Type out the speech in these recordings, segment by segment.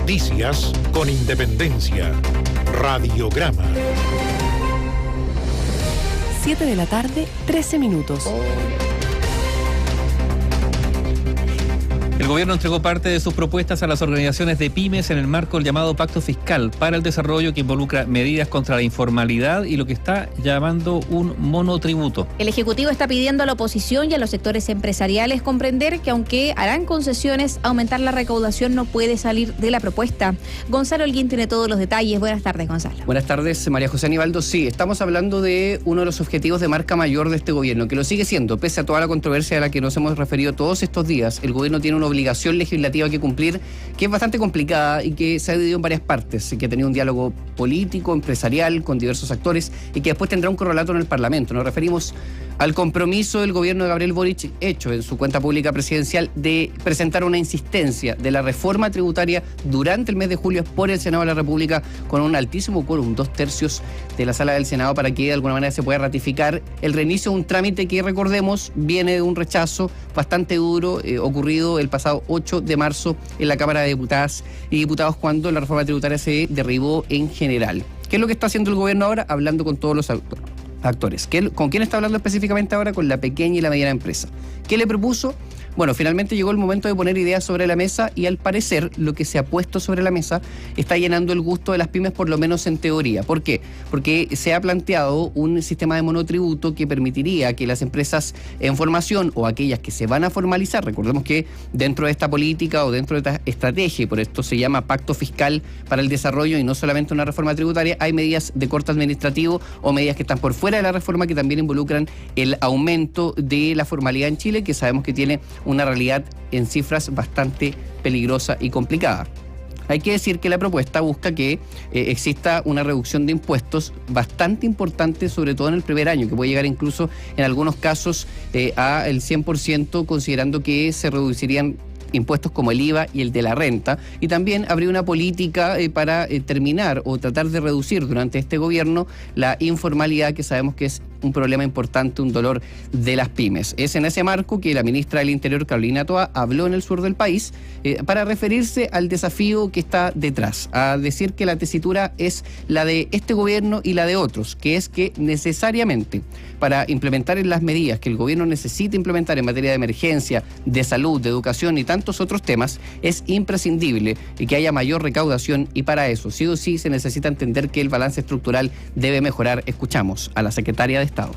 Noticias con independencia. Radiograma. 7 de la tarde, 13 minutos. El gobierno entregó parte de sus propuestas a las organizaciones de pymes en el marco del llamado Pacto Fiscal para el Desarrollo, que involucra medidas contra la informalidad y lo que está llamando un monotributo. El Ejecutivo está pidiendo a la oposición y a los sectores empresariales comprender que aunque harán concesiones, aumentar la recaudación no puede salir de la propuesta. Gonzalo Holguín tiene todos los detalles. Buenas tardes, Gonzalo. Buenas tardes, María José Aníbaldo. Sí, estamos hablando de uno de los objetivos de marca mayor de este gobierno, que lo sigue siendo, pese a toda la controversia a la que nos hemos referido todos estos días. El gobierno tiene una obligación legislativa que cumplir, que es bastante complicada y que se ha dividido en varias partes, que ha tenido un diálogo político, empresarial, con diversos actores y que después tendrá un correlato en el Parlamento. Nos referimos al compromiso del gobierno de Gabriel Boric, hecho en su cuenta pública presidencial, de presentar una insistencia de la reforma tributaria durante el mes de julio por el Senado de la República, con un altísimo quórum, 2/3 de la sala del Senado, para que de alguna manera se pueda ratificar el reinicio de un trámite que, recordemos, viene de un rechazo bastante duro ocurrido el pasado 8 de marzo en la Cámara de Diputadas y Diputados, cuando la reforma tributaria se derribó en general. ¿Qué es lo que está haciendo el gobierno ahora? Hablando con todos los actores. ¿Con quién está hablando específicamente ahora? Con la pequeña y la mediana empresa. ¿Qué le propuso? Bueno, finalmente llegó el momento de poner ideas sobre la mesa y al parecer lo que se ha puesto sobre la mesa está llenando el gusto de las pymes, por lo menos en teoría. ¿Por qué? Porque se ha planteado un sistema de monotributo que permitiría que las empresas en formación o aquellas que se van a formalizar, recordemos que dentro de esta política o dentro de esta estrategia, y por esto se llama Pacto Fiscal para el Desarrollo y no solamente una reforma tributaria, hay medidas de corte administrativo o medidas que están por fuera de la reforma que también involucran el aumento de la formalidad en Chile, que sabemos que tiene una realidad en cifras bastante peligrosa y complicada. Hay que decir que la propuesta busca que exista una reducción de impuestos bastante importante, sobre todo en el primer año, que puede llegar incluso en algunos casos al 100%, considerando que se reducirían impuestos como el IVA y el de la renta, y también habría una política para terminar o tratar de reducir durante este gobierno la informalidad, que sabemos que es un problema importante, un dolor de las pymes. Es en ese marco que la ministra del Interior, Carolina Toa, habló en el sur del país para referirse al desafío que está detrás, a decir que la tesitura es la de este gobierno y la de otros, que es que necesariamente para implementar las medidas que el gobierno necesita implementar en materia de emergencia, de salud, de educación y tantos otros temas, es imprescindible que haya mayor recaudación, y para eso sí o sí se necesita entender que el balance estructural debe mejorar. Escuchamos a la secretaria de Estado.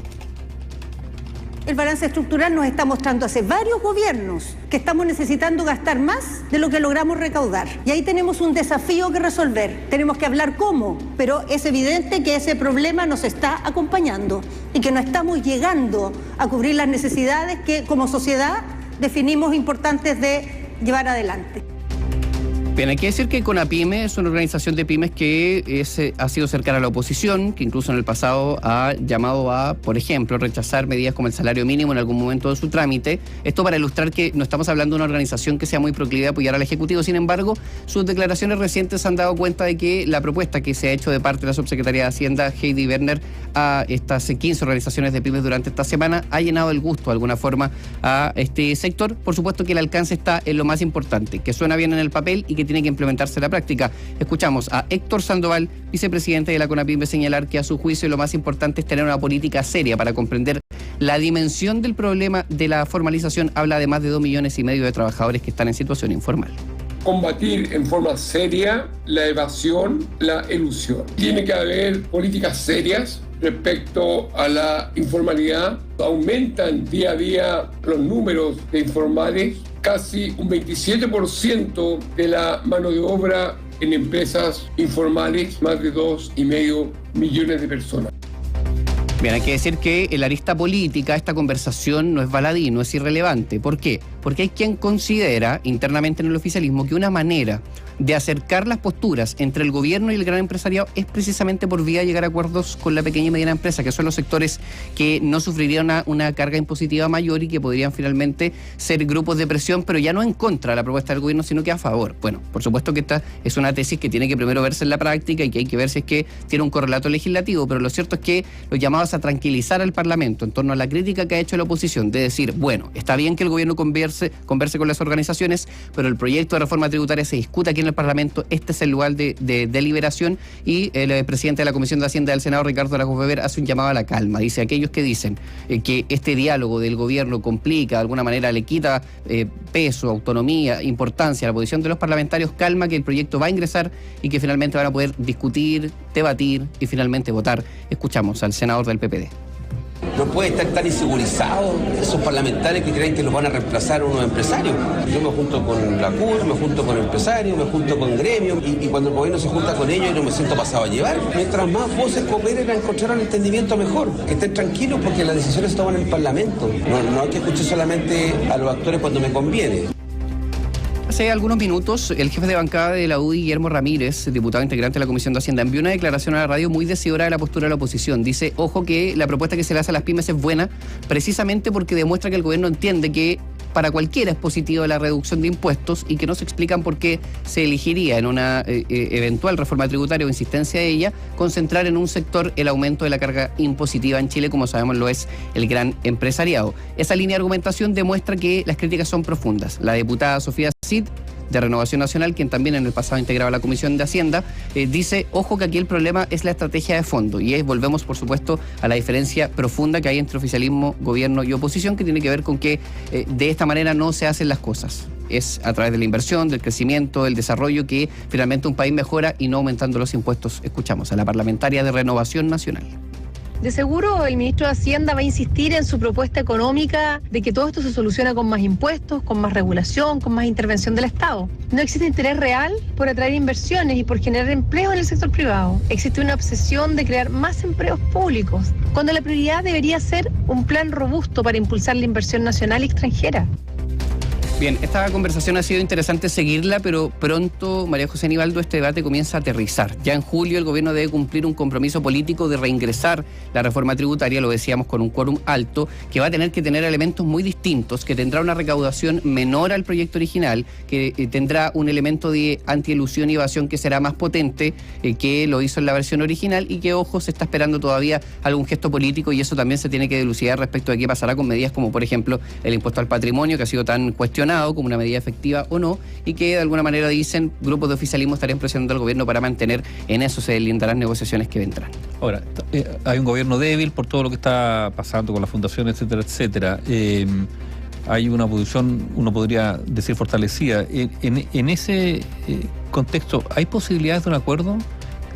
El balance estructural nos está mostrando hace varios gobiernos que estamos necesitando gastar más de lo que logramos recaudar. Y ahí tenemos un desafío que resolver. Tenemos que hablar cómo, pero es evidente que ese problema nos está acompañando y que no estamos llegando a cubrir las necesidades que como sociedad definimos importantes de llevar adelante. Bien, hay que decir que CONAPYME es una organización de pymes que ha sido cercana a la oposición, que incluso en el pasado ha llamado a, por ejemplo, rechazar medidas como el salario mínimo en algún momento de su trámite. Esto para ilustrar que no estamos hablando de una organización que sea muy proclive a apoyar al Ejecutivo. Sin embargo, sus declaraciones recientes han dado cuenta de que la propuesta que se ha hecho de parte de la subsecretaria de Hacienda, Heidi Werner, a estas 15 organizaciones de pymes durante esta semana ha llenado el gusto de alguna forma a este sector. Por supuesto que el alcance está en lo más importante, que suena bien en el papel y que tiene que implementarse en la práctica. Escuchamos a Héctor Sandoval, vicepresidente de la CONAPYME, señalar que a su juicio lo más importante es tener una política seria para comprender la dimensión del problema de la formalización. Habla de más de 2,5 millones de trabajadores que están en situación informal. Combatir en forma seria la evasión, la elusión. Tiene que haber políticas serias respecto a la informalidad. Aumentan día a día los números de informales, casi un 27% de la mano de obra en empresas informales, más de 2,5 millones de personas. Bien, hay que decir que en la arista política esta conversación no es baladí, no es irrelevante. ¿Por qué? Porque hay quien considera internamente en el oficialismo que una manera de acercar las posturas entre el gobierno y el gran empresariado es precisamente por vía de llegar a acuerdos con la pequeña y mediana empresa, que son los sectores que no sufrirían una carga impositiva mayor y que podrían finalmente ser grupos de presión, pero ya no en contra de la propuesta del gobierno, sino que a favor. Bueno, por supuesto que esta es una tesis que tiene que primero verse en la práctica y que hay que ver si es que tiene un correlato legislativo, pero lo cierto es que los llamados a tranquilizar al Parlamento en torno a la crítica que ha hecho la oposición, de decir, bueno, está bien que el gobierno converse con las organizaciones, pero el proyecto de reforma tributaria se discute aquí en el Parlamento, este es el lugar de deliberación, y el presidente de la Comisión de Hacienda del Senado, Ricardo Lagos Weber, hace un llamado a la calma. Dice, aquellos que dicen que este diálogo del gobierno complica, de alguna manera le quita peso, autonomía, importancia a la posición de los parlamentarios, calma, que el proyecto va a ingresar y que finalmente van a poder discutir, debatir y finalmente votar. Escuchamos al senador del PPD. No puede estar tan insegurizados esos parlamentarios que creen que los van a reemplazar unos empresarios. Yo me junto con la CUR, me junto con empresarios, me junto con gremios, y cuando el gobierno se junta con ellos, yo no me siento pasado a llevar. Mientras más voces cooperen a encontrar un entendimiento mejor, que estén tranquilos porque las decisiones se toman en el Parlamento. No hay que escuchar solamente a los actores cuando me conviene. Hace algunos minutos, el jefe de bancada de la UDI, Guillermo Ramírez, diputado integrante de la Comisión de Hacienda, envió una declaración a la radio muy decidora de la postura de la oposición. Dice, ojo, que la propuesta que se le hace a las pymes es buena, precisamente porque demuestra que el gobierno entiende que para cualquiera es positivo la reducción de impuestos y que no se explican por qué se elegiría en una eventual reforma tributaria o insistencia de ella concentrar en un sector el aumento de la carga impositiva en Chile, como sabemos lo es el gran empresariado. Esa línea de argumentación demuestra que las críticas son profundas. La diputada Sofía Cid, de Renovación Nacional, quien también en el pasado integraba la Comisión de Hacienda, dice, ojo, que aquí el problema es la estrategia de fondo, y volvemos por supuesto a la diferencia profunda que hay entre oficialismo, gobierno y oposición, que tiene que ver con que de esta manera no se hacen las cosas. Es a través de la inversión, del crecimiento, del desarrollo, que finalmente un país mejora y no aumentando los impuestos. Escuchamos a la parlamentaria de Renovación Nacional. De seguro el ministro de Hacienda va a insistir en su propuesta económica de que todo esto se soluciona con más impuestos, con más regulación, con más intervención del Estado. No existe interés real por atraer inversiones y por generar empleo en el sector privado. Existe una obsesión de crear más empleos públicos, cuando la prioridad debería ser un plan robusto para impulsar la inversión nacional y extranjera. Bien, esta conversación ha sido interesante seguirla, pero pronto, María José Nivaldo, este debate comienza a aterrizar. Ya en julio el gobierno debe cumplir un compromiso político de reingresar la reforma tributaria, lo decíamos, con un quórum alto, que va a tener que tener elementos muy distintos, que tendrá una recaudación menor al proyecto original, que tendrá un elemento de antielusión y evasión que será más potente que lo hizo en la versión original, y que, ojo, se está esperando todavía algún gesto político, y eso también se tiene que dilucidar respecto de qué pasará con medidas como, por ejemplo, el impuesto al patrimonio, que ha sido tan cuestionado como una medida efectiva o no, y que de alguna manera dicen grupos de oficialismo estarían presionando al gobierno para mantener. En eso se deslindarán negociaciones que vendrán. Ahora, hay un gobierno débil por todo lo que está pasando con la fundación, etcétera, etcétera. Hay una posición, uno podría decir, fortalecida. En ese contexto, ¿hay posibilidades de un acuerdo?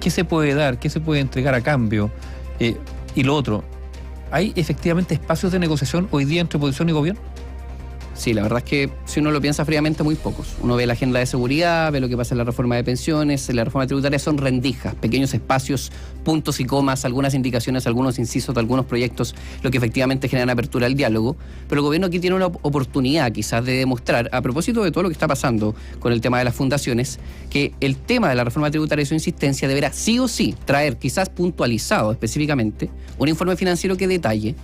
¿Qué se puede dar? ¿Qué se puede entregar a cambio? Y lo otro, ¿hay efectivamente espacios de negociación hoy día entre oposición y gobierno? Sí, la verdad es que si uno lo piensa fríamente, muy pocos. Uno ve la agenda de seguridad, ve lo que pasa en la reforma de pensiones, en la reforma tributaria, son rendijas, pequeños espacios, puntos y comas, algunas indicaciones, algunos incisos de algunos proyectos, lo que efectivamente generan apertura al diálogo. Pero el gobierno aquí tiene una oportunidad quizás de demostrar, a propósito de todo lo que está pasando con el tema de las fundaciones, que el tema de la reforma tributaria y su insistencia deberá sí o sí traer, quizás puntualizado específicamente, un informe financiero que detalle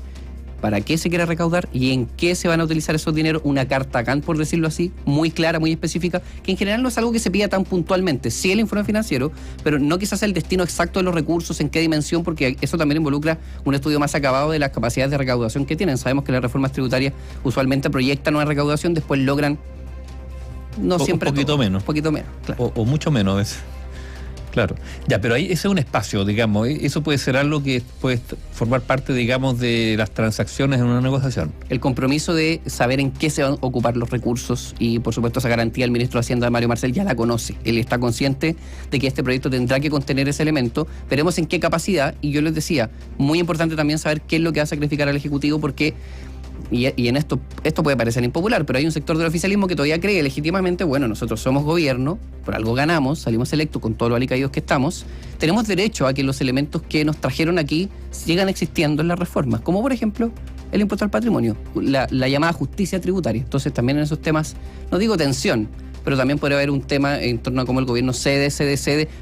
para qué se quiere recaudar y en qué se van a utilizar esos dineros, una carta Gantt, por decirlo así, muy clara, muy específica, que en general no es algo que se pida tan puntualmente. Sí el informe financiero, pero no quizás el destino exacto de los recursos, en qué dimensión, porque eso también involucra un estudio más acabado de las capacidades de recaudación que tienen. Sabemos que las reformas tributarias usualmente proyectan una recaudación, después logran, no siempre un poquito todo, menos. Un poquito menos, claro. O mucho menos a veces. Claro, ya, pero ahí ese es un espacio, digamos, eso puede ser algo que puede formar parte, digamos, de las transacciones en una negociación. El compromiso de saber en qué se van a ocupar los recursos y, por supuesto, esa garantía el ministro de Hacienda, Mario Marcel, ya la conoce. Él está consciente de que este proyecto tendrá que contener ese elemento. Veremos en qué capacidad, y yo les decía, muy importante también saber qué es lo que va a sacrificar al Ejecutivo, porque y en esto puede parecer impopular, pero hay un sector del oficialismo que todavía cree legítimamente, bueno, nosotros somos gobierno, por algo ganamos, salimos electos con todos los alicaídos que estamos, tenemos derecho a que los elementos que nos trajeron aquí sigan existiendo en las reformas, como por ejemplo el impuesto al patrimonio, la llamada justicia tributaria. Entonces también en esos temas, no digo tensión, pero también podría haber un tema en torno a cómo el gobierno cede,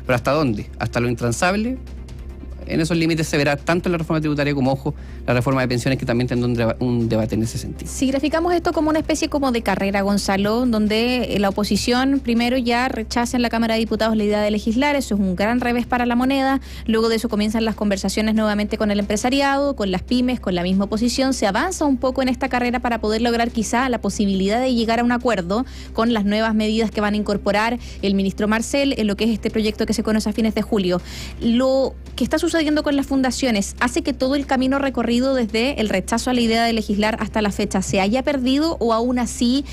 pero ¿hasta dónde? ¿Hasta lo intransable? en esos límites se verá tanto la reforma tributaria como, ojo, la reforma de pensiones, que también tendrá un debate en ese sentido. Si graficamos esto como una especie como de carrera, Gonzalo, donde la oposición primero ya rechaza en la Cámara de Diputados la idea de legislar, eso es un gran revés para la moneda, luego de eso comienzan las conversaciones nuevamente con el empresariado, con las pymes, con la misma oposición, se avanza un poco en esta carrera para poder lograr quizá la posibilidad de llegar a un acuerdo con las nuevas medidas que van a incorporar el ministro Marcel en lo que es este proyecto que se conoce a fines de julio. Lo que está sucediendo con las fundaciones hace que todo el camino recorrido desde el rechazo a la idea de legislar hasta la fecha se haya perdido, o aún así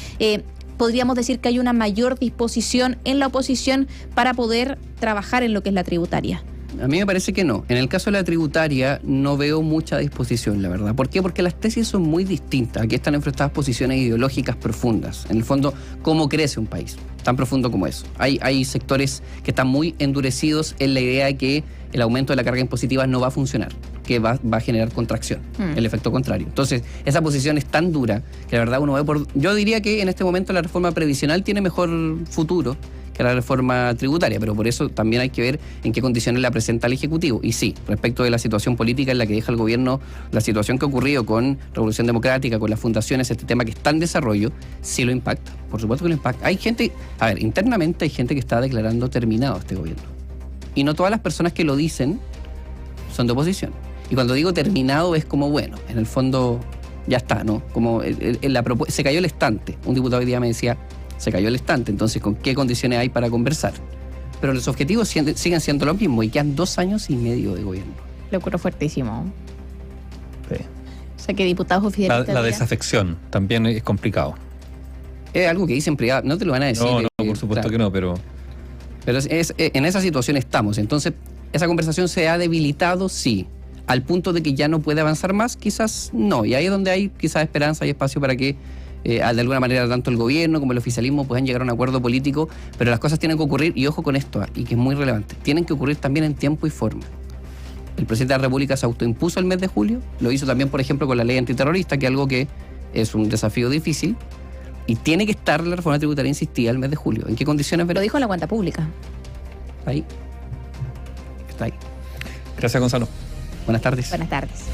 podríamos decir que hay una mayor disposición en la oposición para poder trabajar en lo que es la tributaria. A mí me parece que no. En el caso de la tributaria no veo mucha disposición, la verdad. ¿Por qué? Porque las tesis son muy distintas. Aquí están enfrentadas posiciones ideológicas profundas. En el fondo, ¿cómo crece un país? Tan profundo como eso. Hay sectores que están muy endurecidos en la idea de que el aumento de la carga impositiva no va a funcionar, que va a generar contracción, el efecto contrario. Entonces, esa posición es tan dura que la verdad uno ve yo diría que en este momento la reforma previsional tiene mejor futuro que la reforma tributaria, pero por eso también hay que ver en qué condiciones la presenta el Ejecutivo. Y sí, respecto de la situación política en la que deja el gobierno, la situación que ha ocurrido con Revolución Democrática, con las fundaciones, este tema que está en desarrollo, sí lo impacta. Por supuesto que lo impacta. Hay gente, internamente hay gente que está declarando terminado este gobierno. Y no todas las personas que lo dicen son de oposición. Y cuando digo terminado es como, bueno, en el fondo ya está, ¿no? Como se cayó el estante. Un diputado hoy día me decía, se cayó el estante, entonces ¿con qué condiciones hay para conversar? Pero los objetivos siguen siendo los mismos y quedan 2 años y medio de gobierno. Locura fuertísimo. Sí. O sea, que diputados oficialistas... La desafección también es complicado. Es algo que dicen privado, no te lo van a decir. No, por supuesto claro. Que no, pero en esa situación estamos. Entonces, esa conversación se ha debilitado, sí. Al punto de que ya no puede avanzar más, quizás no. Y ahí es donde hay quizás esperanza y espacio para que de alguna manera tanto el gobierno como el oficialismo puedan llegar a un acuerdo político, pero las cosas tienen que ocurrir, y ojo con esto, y que es muy relevante, tienen que ocurrir también en tiempo y forma. El presidente de la República se autoimpuso el mes de julio, lo hizo también, por ejemplo, con la ley antiterrorista, que es algo que es un desafío difícil, y tiene que estar la reforma tributaria insistida el mes de julio. ¿En qué condiciones? Lo dijo en la cuenta pública. Ahí. Está ahí. Gracias, Gonzalo. Buenas tardes. Buenas tardes.